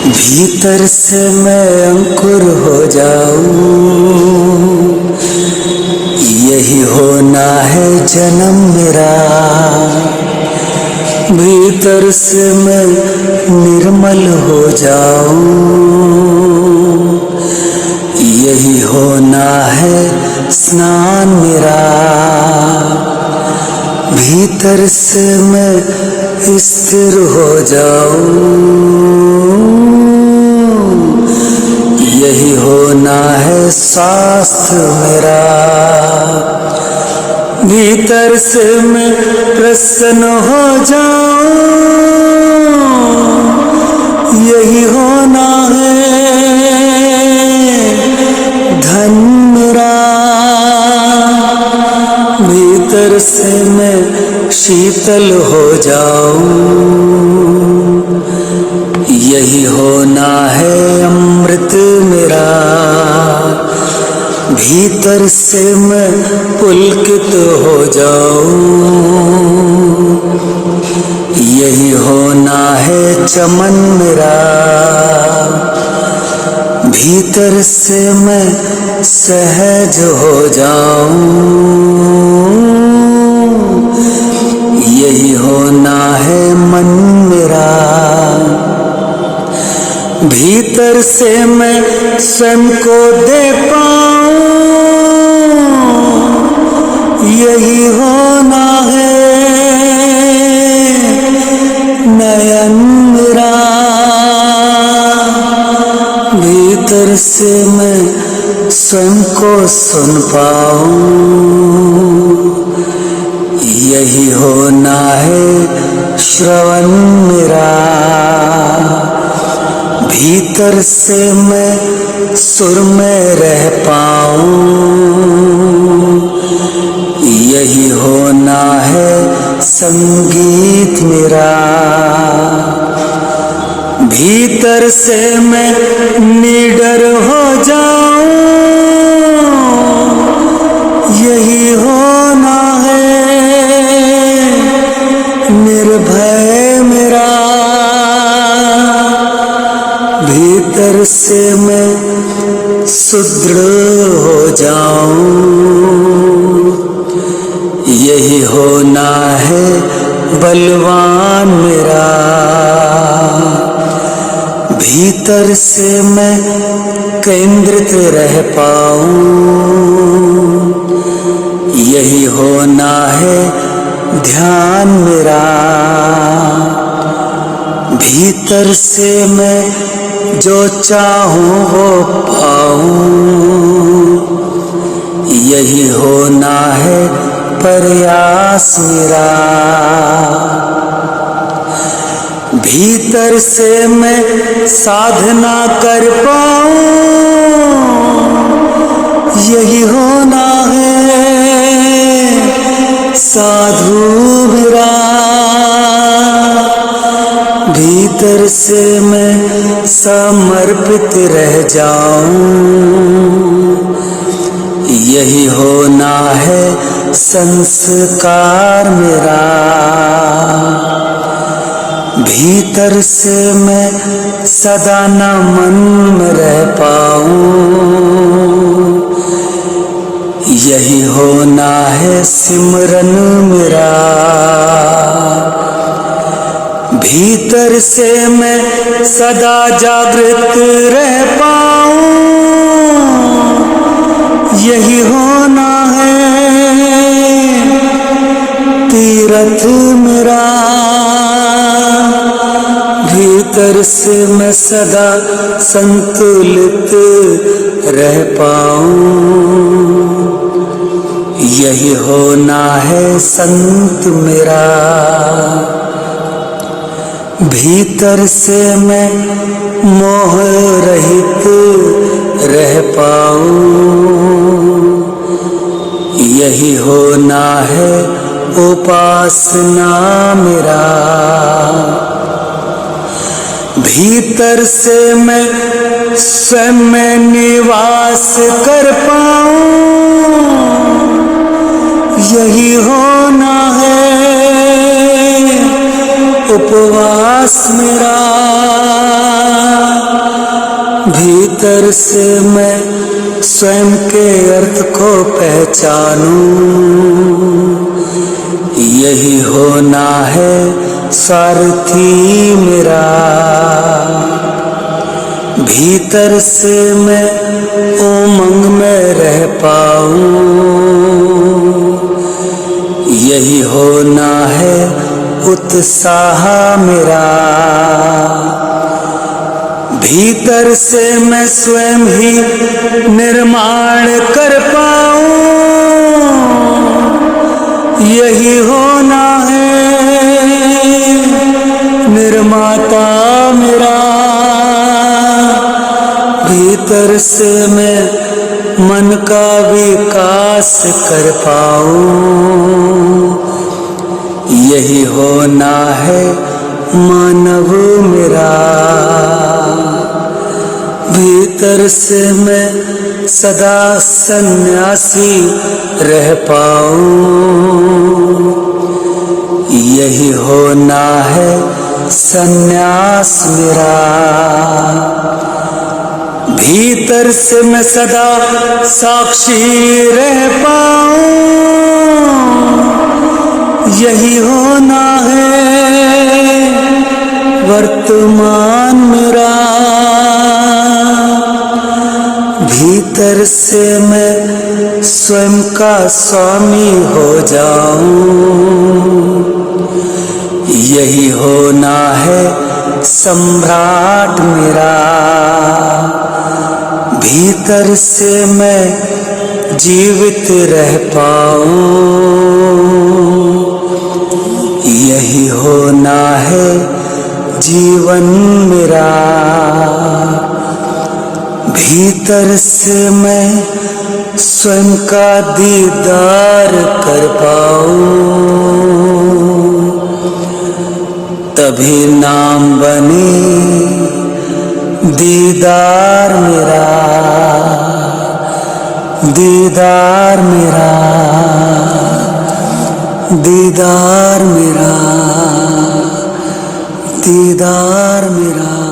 भीतर से मैं अंकुर हो जाऊं, यही होना है जन्म मेरा। भीतर से मैं निर्मल हो जाऊं, यही होना है स्नान मेरा। भीतर से मैं स्थिर हो जाऊं, यही होना है स्वास्थ्य मेरा। भीतर से मैं प्रसन्न हो जाऊं, यही होना है धन मेरा। भीतर से मैं शीतल हो जाऊं, यही होना है अमृत मेरा। भीतर से मैं पुलकित हो जाऊं, यही होना है चमन मेरा। भीतर से मैं सहज हो जाऊं, यही होना है मन मेरा। भीतर से मैं स्वयं को दे पाऊं, यही होना है नयन मेरा। भीतर से मैं स्वयं को सुन पाऊं, यही होना है श्रवण मेरा। भीतर से मैं सुर में रह पाऊं, यही होना है संगीत मेरा। भीतर से मैं निडर हो जाऊं, यही होना है निर्भय मेरा। भीतर से मैं सुदृढ़ हो जाऊं, यही होना है बलवान मेरा। भीतर से मैं केंद्रित रह पाऊं, यही होना है ध्यान मेरा। भीतर से मैं जो चाहूं वो पाऊं, यही होना है प्रयास मेरा। भीतर से मैं साधना कर पाऊं, यही होना है साधु मेरा। भीतर से मैं समर्पित रह जाऊं, यही होना है संस्कार मेरा। भीतर से मैं सदा नमन में रह पाऊं, यही होना है सिमरन मेरा। भीतर से मैं सदा जागृत रह पाऊं, यही होना है तीरथ मेरा। भीतर से मैं सदा संतुलित रह पाऊं, यही होना है संत मेरा। भीतर से मैं मोह रहित रह पाऊं, यही होना है उपासना मेरा। भीतर से मैं स्वयं में निवास कर पाऊं, यही होना है उपवास मेरा। भीतर से मैं स्वयं के अर्थ को पहचानूं, यही होना है सारथी मेरा। भीतर से मैं उमंग में रह पाऊं, यही होना है उत्साह मेरा। भीतर से मैं स्वयं ही निर्माण कर पाऊं, यही होना है निर्माता मेरा। भीतर से मैं मन का विकास कर पाऊं, यही होना है मानव मेरा। भीतर से मैं सदा सन्यासी रह पाऊं, यही होना है सन्यास मेरा। भीतर से मैं सदा साक्षी रह पाऊं, यही होना है वर्तमान मेरा। भीतर से मैं स्वयं का स्वामी हो जाऊं, यही होना है सम्राट मेरा। भीतर से मैं जीवित रह पाऊं, यही होना है जीवन मेरा। भीतर से मैं स्वयं का दीदार कर पाऊं, तभी नाम बने दीदार मेरा। दीदार मेरा, दीदार मेरा, दीदार मेरा।